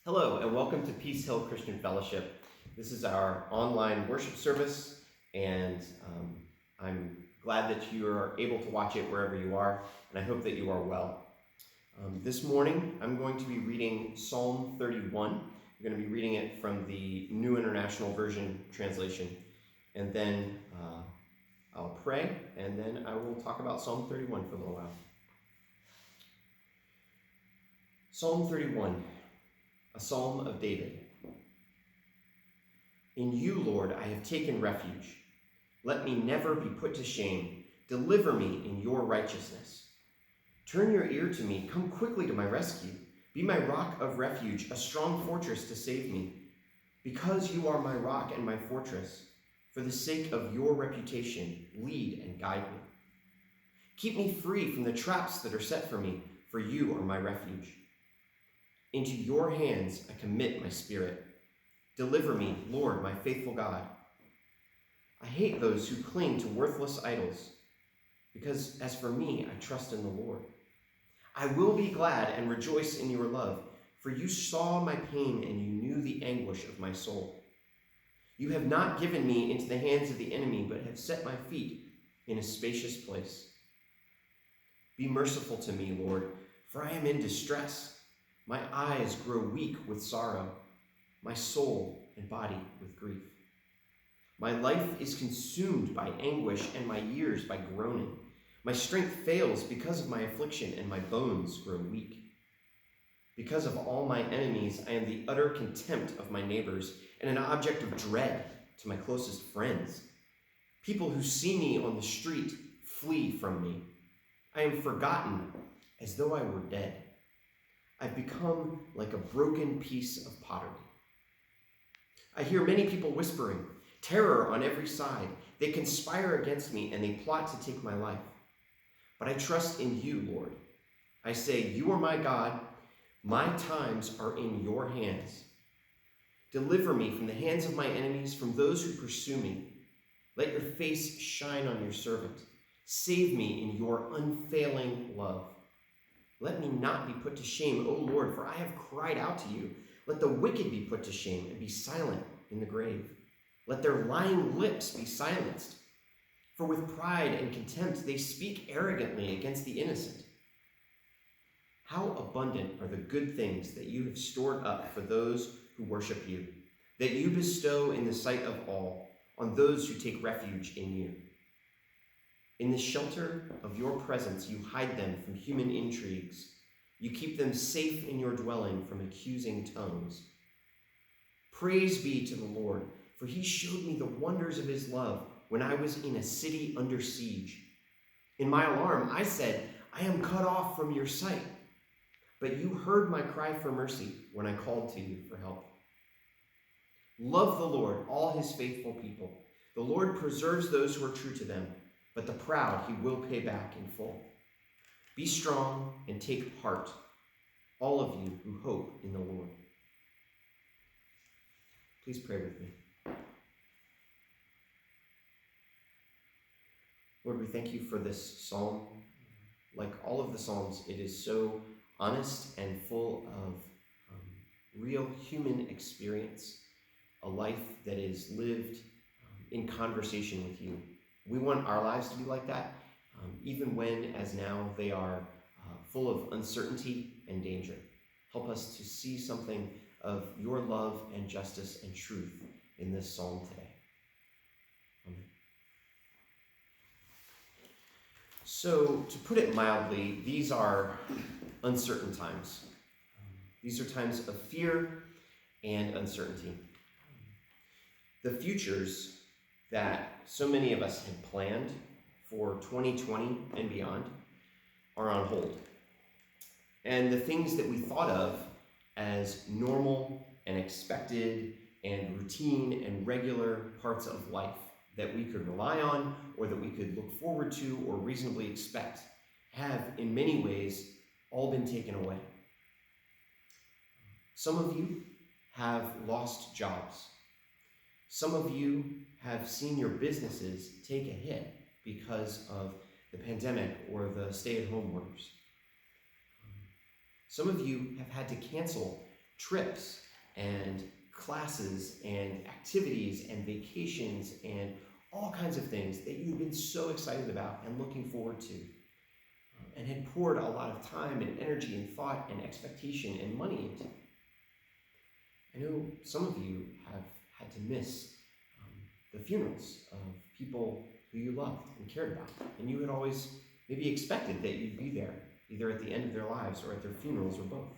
Hello, and welcome to Peace Hill Christian Fellowship. This is our online worship service, and I'm glad that you are able to watch it wherever you are, and I hope that you are well. This morning, I'm going to be reading Psalm 31. I'm going to be reading it from the New International Version translation, and then I'll pray, and then I will talk about Psalm 31 for a little while. Psalm 31. A psalm of David. In you, Lord, I have taken refuge. Let me never be put to shame. Deliver me in your righteousness. Turn your ear to me. Come quickly to my rescue. Be my rock of refuge, a strong fortress to save me. Because you are my rock and my fortress, for the sake of your reputation, lead and guide me. Keep me free from the traps that are set for me, for you are my refuge. Into your hands I commit my spirit. Deliver me, Lord, my faithful God. I hate those who cling to worthless idols, because as for me, I trust in the Lord. I will be glad and rejoice in your love, for you saw my pain and you knew the anguish of my soul. You have not given me into the hands of the enemy, but have set my feet in a spacious place. Be merciful to me, Lord, for I am in distress. My eyes grow weak with sorrow, my soul and body with grief. My life is consumed by anguish and my years by groaning. My strength fails because of my affliction and my bones grow weak. Because of all my enemies, I am the utter contempt of my neighbors and an object of dread to my closest friends. People who see me on the street flee from me. I am forgotten as though I were dead. I've become like a broken piece of pottery. I hear many people whispering, terror on every side. They conspire against me and they plot to take my life. But I trust in you, Lord. I say, you are my God. My times are in your hands. Deliver me from the hands of my enemies, from those who pursue me. Let your face shine on your servant. Save me in your unfailing love. Let me not be put to shame, O Lord, for I have cried out to you. Let the wicked be put to shame and be silent in the grave. Let their lying lips be silenced. For with pride and contempt they speak arrogantly against the innocent. How abundant are the good things that you have stored up for those who worship you, that you bestow in the sight of all, on those who take refuge in you. In the shelter of your presence, you hide them from human intrigues. You keep them safe in your dwelling from accusing tongues. Praise be to the Lord, for he showed me the wonders of his love when I was in a city under siege. In my alarm, I said, I am cut off from your sight. But you heard my cry for mercy when I called to you for help. Love the Lord, all his faithful people. The Lord preserves those who are true to them, but the proud he will pay back in full. Be strong and take heart, all of you who hope in the Lord. Please pray with me. Lord, we thank you for this psalm. Like all of the psalms, it is so honest and full of real human experience, a life that is lived in conversation with you. We want our lives to be like that, even when, as now, they are full of uncertainty and danger. Help us to see something of your love and justice and truth in this psalm today. Amen. So, to put it mildly, these are uncertain times. These are times of fear and uncertainty. The futures that so many of us had planned for 2020 and beyond are on hold. And the things that we thought of as normal and expected and routine and regular parts of life that we could rely on or that we could look forward to or reasonably expect have in many ways all been taken away. Some of you have lost jobs. Some of you have seen your businesses take a hit because of the pandemic or the stay-at-home orders. Some of you have had to cancel trips and classes and activities and vacations and all kinds of things that you've been so excited about and looking forward to, and had poured a lot of time and energy and thought and expectation and money into. I know some of you have had to miss the funerals of people who you loved and cared about, and you had always maybe expected that you'd be there, either at the end of their lives or at their funerals or both.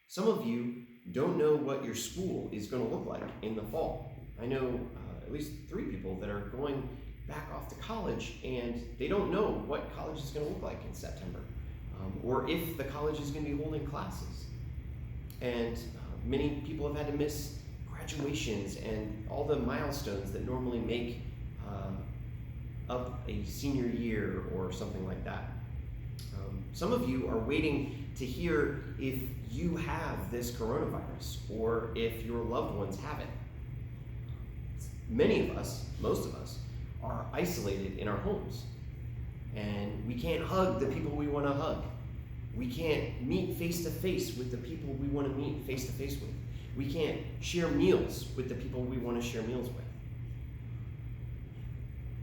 Some of you don't know what your school is going to look like in the fall. I know at least 3 people that are going back off to college, and they don't know what college is going to look like in September, or if the college is going to be holding classes. And many people have had to miss graduations and all the milestones that normally make up a senior year or something like that. Some of you are waiting to hear if you have this coronavirus or if your loved ones have it. Many of us, most of us, are isolated in our homes, and we can't hug the people we want to hug. We can't meet face-to-face with the people we want to meet face-to-face with. We can't share meals with the people we want to share meals with.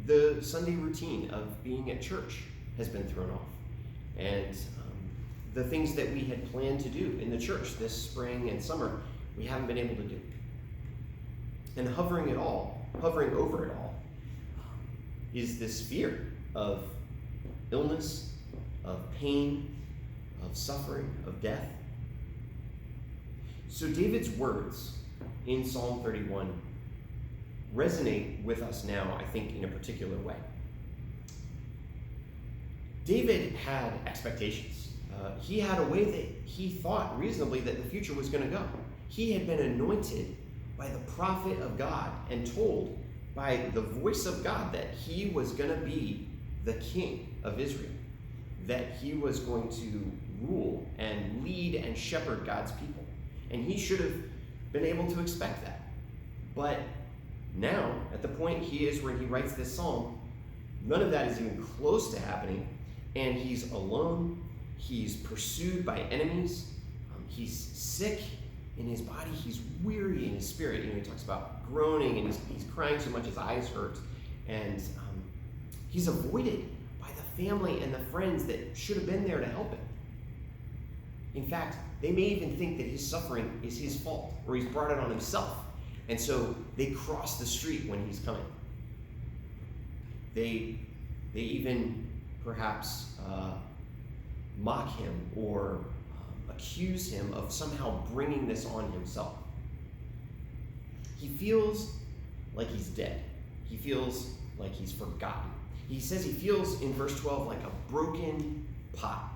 The Sunday routine of being at church has been thrown off, and the things that we had planned to do in the church this spring and summer, we haven't been able to do. And hovering over it all, is this fear of illness, of pain, of suffering, of death. So David's words in Psalm 31 resonate with us now, I think, in a particular way. David had expectations. He had a way that he thought reasonably that the future was going to go. He had been anointed by the prophet of God and told by the voice of God that he was going to be the king of Israel, that he was going to rule and lead and shepherd God's people. And he should have been able to expect that. But now, at the point he is where he writes this psalm, none of that is even close to happening, and he's alone. He's pursued by enemies. He's sick in his body. He's weary in his spirit. He talks about groaning, and he's crying so much his eyes hurt. And he's avoided by the family and the friends that should have been there to help him. In fact, they may even think that his suffering is his fault, or he's brought it on himself. And so they cross the street when he's coming. They even perhaps mock him or accuse him of somehow bringing this on himself. He feels like he's dead. He feels like he's forgotten. He says he feels in verse 12 like a broken pot.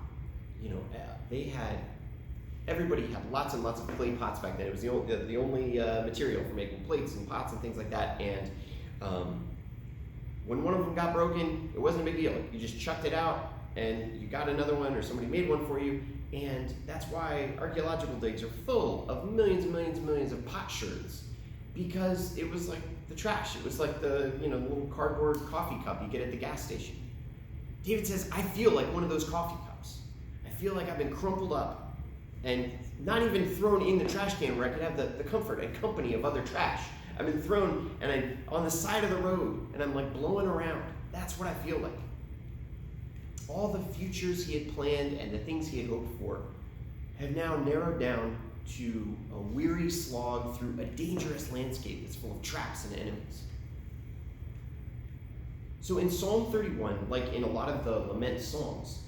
Everybody had lots and lots of clay pots back then. It was the only material for making plates and pots and things like that. And when one of them got broken, it wasn't a big deal. You just chucked it out and you got another one, or somebody made one for you. And that's why archaeological digs are full of millions and millions and millions of potsherds, because it was like the trash. It was like the little cardboard coffee cup you get at the gas station. David says, I feel like one of those coffee cups. I feel like I've been crumpled up and not even thrown in the trash can where I could have the comfort and company of other trash. I've been thrown and I'm on the side of the road and I'm like blowing around. That's what I feel like. All the futures he had planned and the things he had hoped for have now narrowed down to a weary slog through a dangerous landscape that's full of traps and enemies. So in Psalm 31, like in a lot of the lament psalms,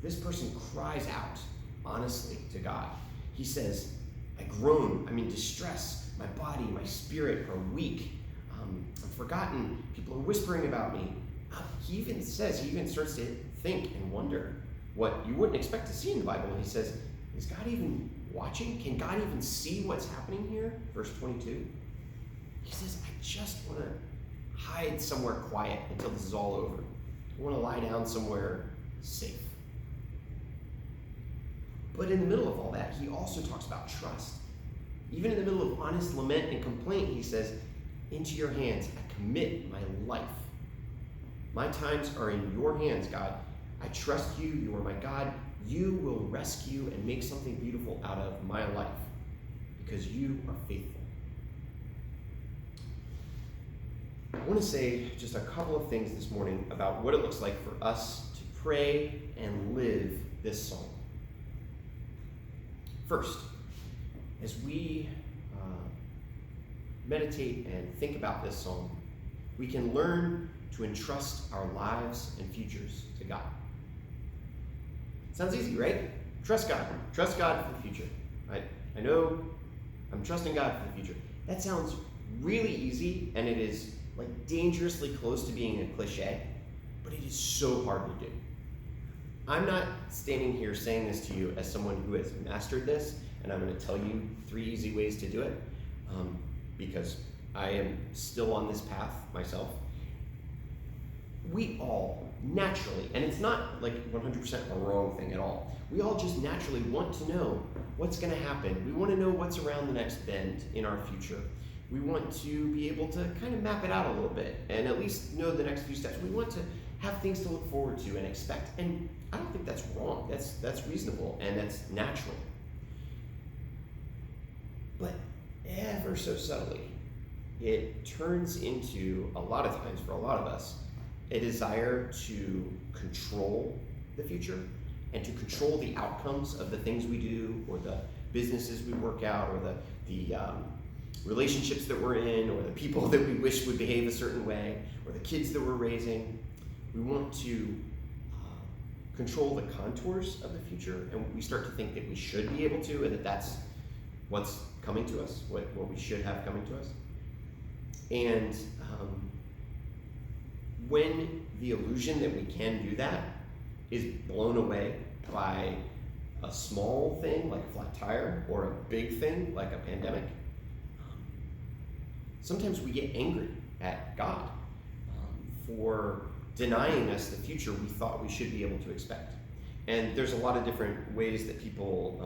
this person cries out honestly to God. He says, I groan, I'm in distress. My body, my spirit are weak. I'm forgotten. People are whispering about me. He even starts to think and wonder what you wouldn't expect to see in the Bible. He says, is God even watching? Can God even see what's happening here? Verse 22. He says, I just want to hide somewhere quiet until this is all over. I want to lie down somewhere safe. But in the middle of all that, he also talks about trust. Even in the middle of honest lament and complaint, he says, into your hands I commit my life. My times are in your hands, God. I trust you. You are my God. you will rescue and make something beautiful out of my life because you are faithful. I want to say just a couple of things this morning about what it looks like for us to pray and live this psalm. First, as we meditate and think about this psalm, we can learn to entrust our lives and futures to God. Sounds easy, right? Trust God. Trust God for the future. Right? I know I'm trusting God for the future. That sounds really easy, and it is like dangerously close to being a cliche, but it is so hard to do. I'm not standing here saying this to you as someone who has mastered this, and I'm going to tell you 3 easy ways to do it, because I am still on this path myself. We all naturally, and it's not like 100% a wrong thing at all, we all just naturally want to know what's going to happen. We want to know what's around the next bend in our future. We want to be able to kind of map it out a little bit and at least know the next few steps. We want to have things to look forward to and expect. And I don't think that's wrong. That's reasonable and that's natural. But ever so subtly, it turns into, a lot of times for a lot of us, a desire to control the future and to control the outcomes of the things we do or the businesses we work out or the relationships that we're in or the people that we wish would behave a certain way or the kids that we're raising. We want to control the contours of the future, and we start to think that we should be able to, and that's what's coming to us, what we should have coming to us. And when the illusion that we can do that is blown away by a small thing like a flat tire or a big thing like a pandemic, sometimes we get angry at God for denying us the future we thought we should be able to expect. And there's a lot of different ways that people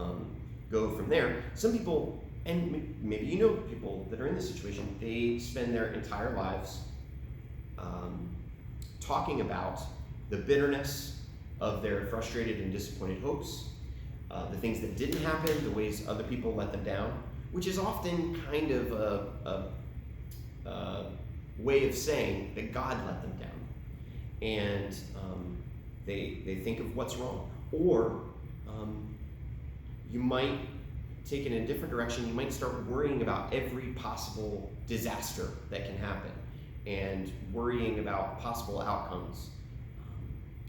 go from there. Some people, and maybe you know people that are in this situation, they spend their entire lives talking about the bitterness of their frustrated and disappointed hopes, the things that didn't happen, the ways other people let them down, which is often kind of a way of saying that God let them down. And they think of what's wrong. Or you might take it in a different direction. You might start worrying about every possible disaster that can happen and worrying about possible outcomes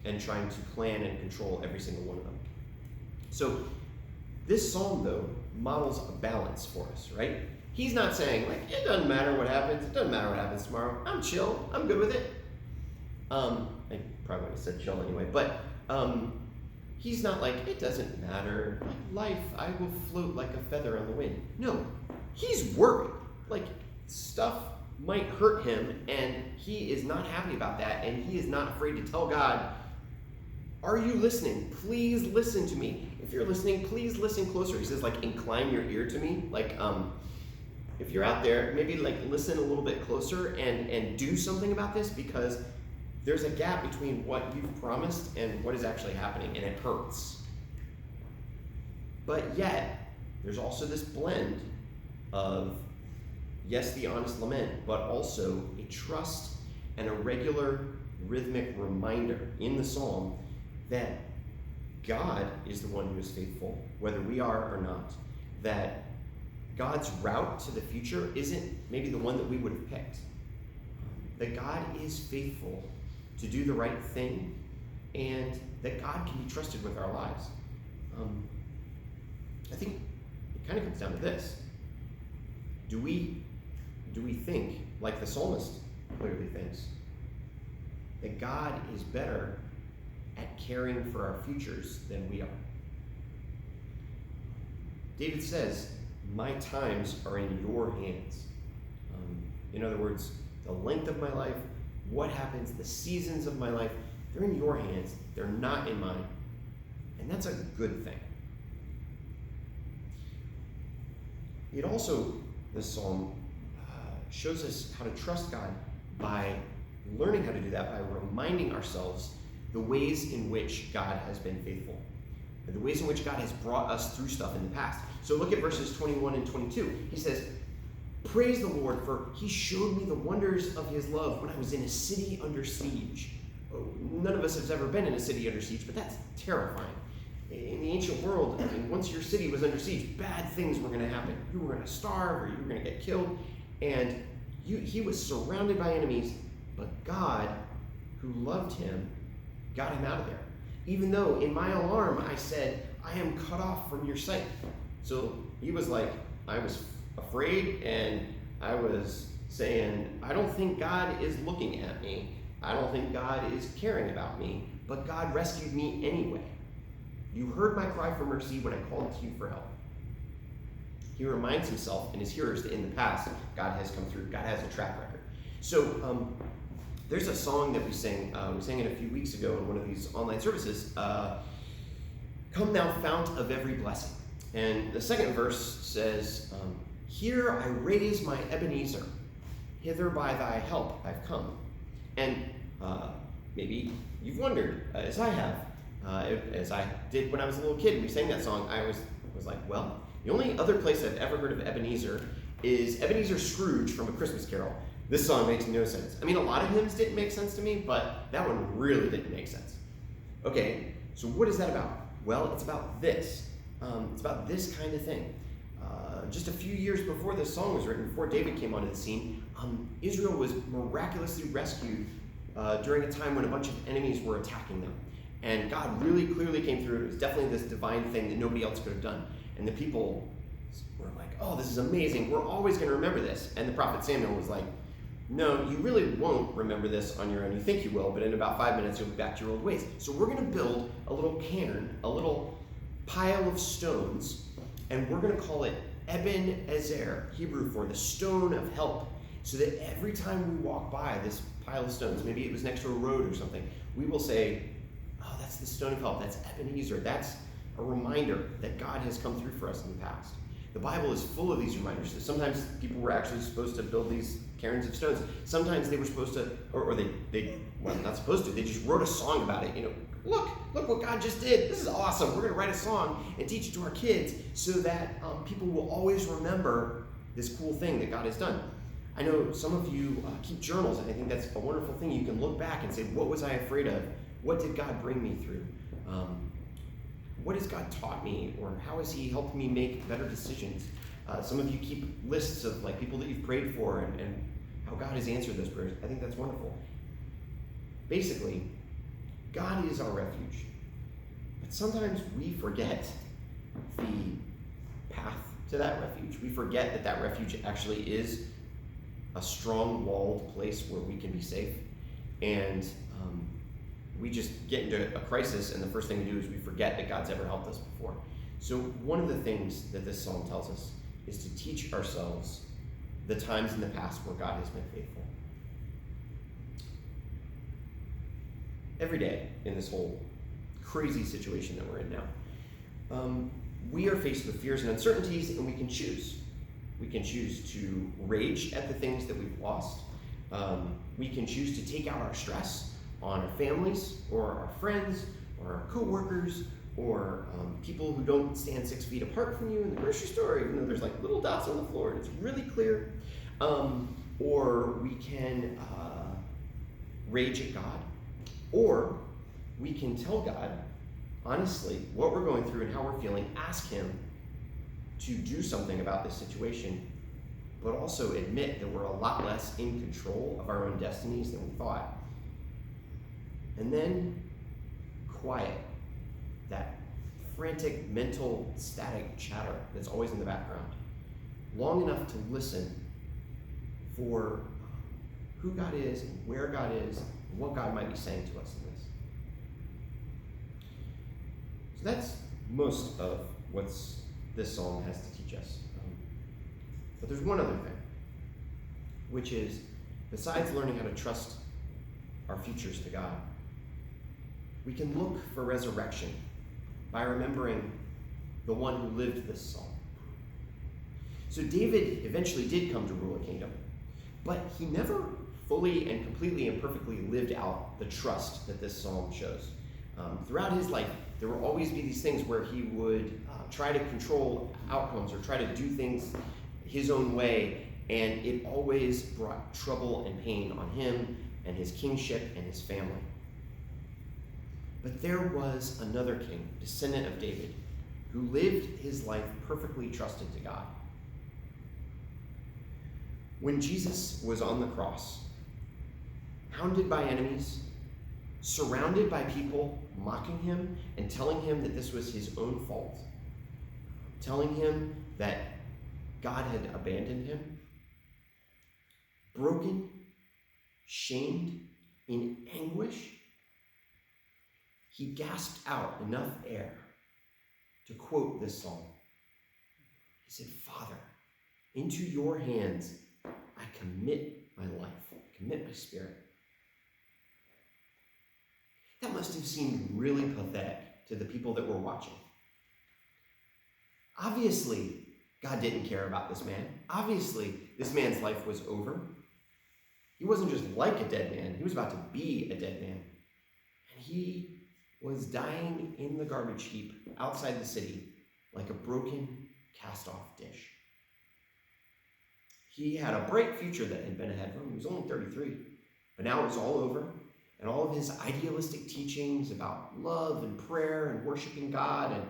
and trying to plan and control every single one of them. So this psalm, though, models a balance for us, right? He's not saying, like, it doesn't matter what happens. It doesn't matter what happens tomorrow. I'm chill. I'm good with it. I probably would have said chill anyway, but he's not like, it doesn't matter. Life, I will float like a feather on the wind. No, he's worried. Like, stuff might hurt him, and he is not happy about that, and he is not afraid to tell God, are you listening? Please listen to me. If you're listening, please listen closer. He says, like, incline your ear to me. Like, if you're out there, maybe like listen a little bit closer and do something about this, because there's a gap between what you've promised and what is actually happening, and it hurts. But yet, there's also this blend of, yes, the honest lament, but also a trust and a regular rhythmic reminder in the psalm that God is the one who is faithful, whether we are or not. That God's route to the future isn't maybe the one that we would have picked. That God is faithful to do the right thing, and that God can be trusted with our lives. I think it kind of comes down to this. Do we think, like the psalmist clearly thinks, that God is better at caring for our futures than we are? David says, my times are in your hands. In other words, the length of my life, what happens, the seasons of my life, they're in your hands. They're not in mine. And that's a good thing. It also, this psalm, shows us how to trust God by learning how to do that, by reminding ourselves the ways in which God has been faithful. the ways in which God has brought us through stuff in the past. So look at verses 21 and 22. He says, "Praise the Lord, for he showed me the wonders of his love when I was in a city under siege." Oh, none of us has ever been in a city under siege, but that's terrifying. In the ancient world, once your city was under siege, bad things were going to happen. You were going to starve, or you were going to get killed. And he was surrounded by enemies, but God, who loved him, got him out of there. Even though in my alarm I said, "I am cut off from your sight." So he was like, I was afraid, and I was saying, I don't think God is looking at me. I don't think God is caring about me, but God rescued me anyway. You heard my cry for mercy when I called to you for help. He reminds himself and his hearers that in the past, God has come through. God has a track record. So there's a song that we sang it a few weeks ago in one of these online services, "Come Thou Fount of Every Blessing." And the second verse says, "Here I raise my Ebenezer, hither by thy help I've come." And maybe you've wondered, as I have, as I did when I was a little kid and we sang that song, I was like, well, the only other place I've ever heard of Ebenezer is Ebenezer Scrooge from A Christmas Carol. This song makes no sense. I mean, a lot of hymns didn't make sense to me, but that one really didn't make sense. Okay, so what is that about? Well, it's about this. It's about this kind of thing. Just a few years before this song was written, before David came onto the scene, Israel was miraculously rescued during a time when a bunch of enemies were attacking them. And God really clearly came through. It was definitely this divine thing that nobody else could have done. And the people were like, "Oh, this is amazing. We're always going to remember this." And the prophet Samuel was like, "No, you really won't remember this on your own. You think you will, but in about 5 minutes, you'll be back to your old ways. So we're going to build a little cairn, a little pile of stones, and we're going to call it Eben Ezer, Hebrew for the stone of help, so that every time we walk by this pile of stones, maybe it was next to a road or something, we will say, oh, that's the stone of help, that's Ebenezer, that's a reminder that God has come through for us in the past." The Bible is full of these reminders. Sometimes people were actually supposed to build these cairns of stones. Sometimes they were supposed to, or they well, not supposed to, they just wrote a song about it. Look what God just did. This is awesome. We're going to write a song and teach it to our kids so that people will always remember this cool thing that God has done. I know some of you keep journals, and I think that's a wonderful thing. You can look back and say, what was I afraid of? What did God bring me through? What has God taught me, or how has he helped me make better decisions? Some of you keep lists of people that you've prayed for and how God has answered those prayers. I think that's wonderful. Basically, God is our refuge. But sometimes we forget the path to that refuge. We forget that refuge actually is a strong walled place where we can be safe. And we just get into a crisis, and the first thing we do is we forget that God's ever helped us before. So one of the things that this psalm tells us is to teach ourselves the times in the past where God has been faithful. Every day in this whole crazy situation that we're in now, we are faced with fears and uncertainties, and we can choose. We can choose to rage at the things that we've lost. We can choose to take out our stress on our families or our friends or our co-workers or people who don't stand 6 feet apart from you in the grocery store, even though there's little dots on the floor and it's really clear. Or we can rage at God. Or we can tell God, honestly, what we're going through and how we're feeling, ask him to do something about this situation, but also admit that we're a lot less in control of our own destinies than we thought. And then quiet that frantic mental static chatter that's always in the background long enough to listen for who God is and where God is and what God might be saying to us in this. So that's most of what this psalm has to teach us. But there's one other thing, which is, besides learning how to trust our futures to God, we can look for resurrection by remembering the one who lived this psalm. So David eventually did come to rule a kingdom, but he never fully and completely and perfectly lived out the trust that this psalm shows. Throughout his life, there will always be these things where he would try to control outcomes or try to do things his own way, and it always brought trouble and pain on him and his kingship and his family. But there was another king, descendant of David, who lived his life perfectly trusted to God. When Jesus was on the cross, hounded by enemies, surrounded by people mocking him and telling him that this was his own fault, telling him that God had abandoned him, broken, shamed, in anguish, he gasped out enough air to quote this psalm. He said, "Father, into your hands I commit my life, I commit my spirit." That must have seemed really pathetic to the people that were watching. Obviously, God didn't care about this man. Obviously, this man's life was over. He wasn't just like a dead man, he was about to be a dead man. And he was dying in the garbage heap outside the city like a broken, cast-off dish. He had a bright future that had been ahead of him. He was only 33, but now it was all over. And all of his idealistic teachings about love and prayer and worshiping God and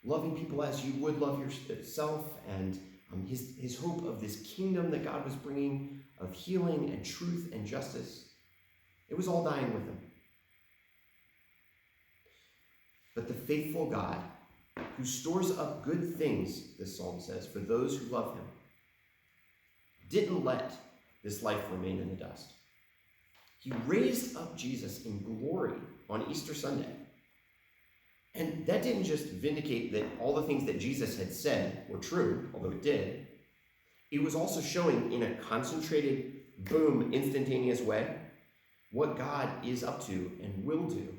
loving people as you would love yourself, and his hope of this kingdom that God was bringing of healing and truth and justice, it was all dying with him. But the faithful God, who stores up good things, this psalm says, for those who love him, didn't let this life remain in the dust. He raised up Jesus in glory on Easter Sunday. And that didn't just vindicate that all the things that Jesus had said were true, although it did. It was also showing in a concentrated, boom, instantaneous way what God is up to and will do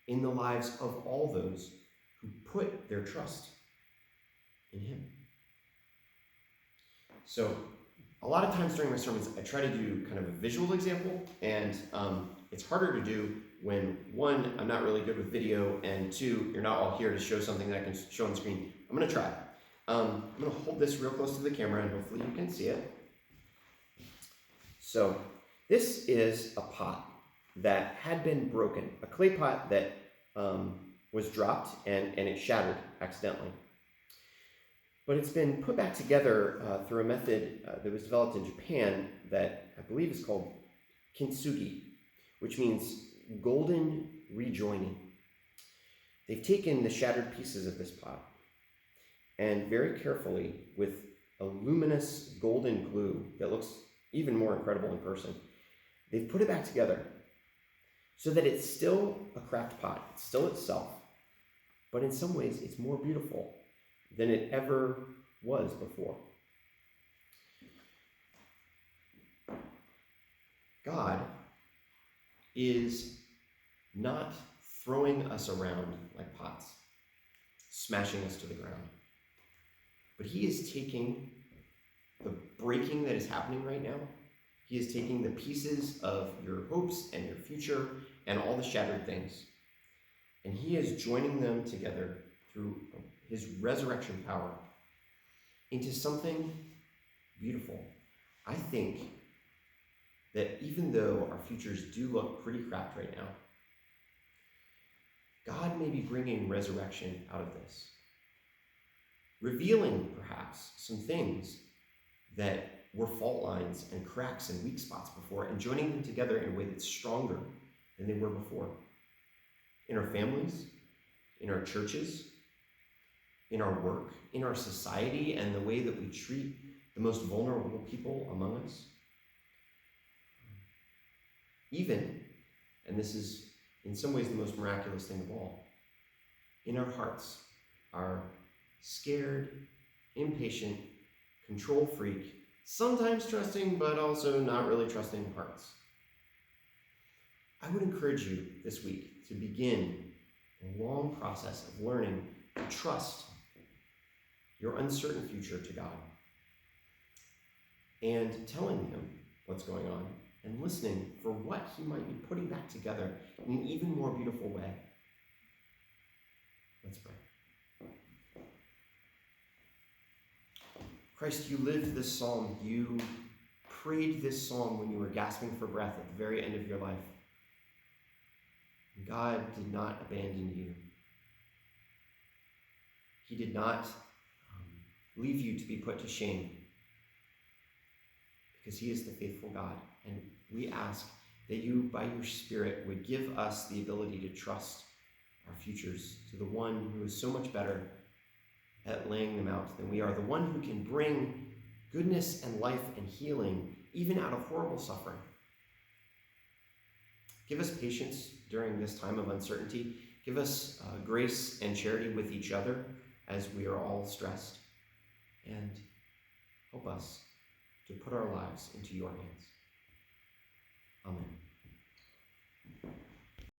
in the lives of all those who put their trust in him. So, a lot of times during my sermons, I try to do kind of a visual example, and it's harder to do when, one, I'm not really good with video, and two, you're not all here to show something that I can show on the screen. I'm going to try. I'm going to hold this real close to the camera, and hopefully you can see it. So, this is a pot that had been broken, a clay pot that was dropped and it shattered accidentally. But it's been put back together through a method that was developed in Japan that I believe is called kintsugi, which means golden rejoining. They've taken the shattered pieces of this pot and very carefully, with a luminous golden glue that looks even more incredible in person, they've put it back together so that it's still a craft pot. It's still itself, but in some ways it's more beautiful than it ever was before. God is not throwing us around like pots, smashing us to the ground. But he is taking the breaking that is happening right now. He is taking the pieces of your hopes and your future and all the shattered things, and he is joining them together through his resurrection power into something beautiful. I think that even though our futures do look pretty cracked right now, God may be bringing resurrection out of this, revealing perhaps some things that were fault lines and cracks and weak spots before, and joining them together in a way that's stronger than they were before. In our families, in our churches, in our work, in our society, and the way that we treat the most vulnerable people among us. Even, and this is in some ways the most miraculous thing of all, in our hearts, our scared, impatient, control freak, sometimes trusting but also not really trusting hearts. I would encourage you this week to begin a long process of learning to trust your uncertain future to God and telling him what's going on and listening for what he might be putting back together in an even more beautiful way. Let's pray. Christ, you lived this psalm. You prayed this psalm when you were gasping for breath at the very end of your life. God did not abandon you. He did not leave you to be put to shame, because he is the faithful God. And we ask that you, by your Spirit, would give us the ability to trust our futures to the one who is so much better at laying them out than we are, the one who can bring goodness and life and healing even out of horrible suffering. Give us patience during this time of uncertainty. Give us grace and charity with each other as we are all stressed. And help us to put our lives into your hands. Amen.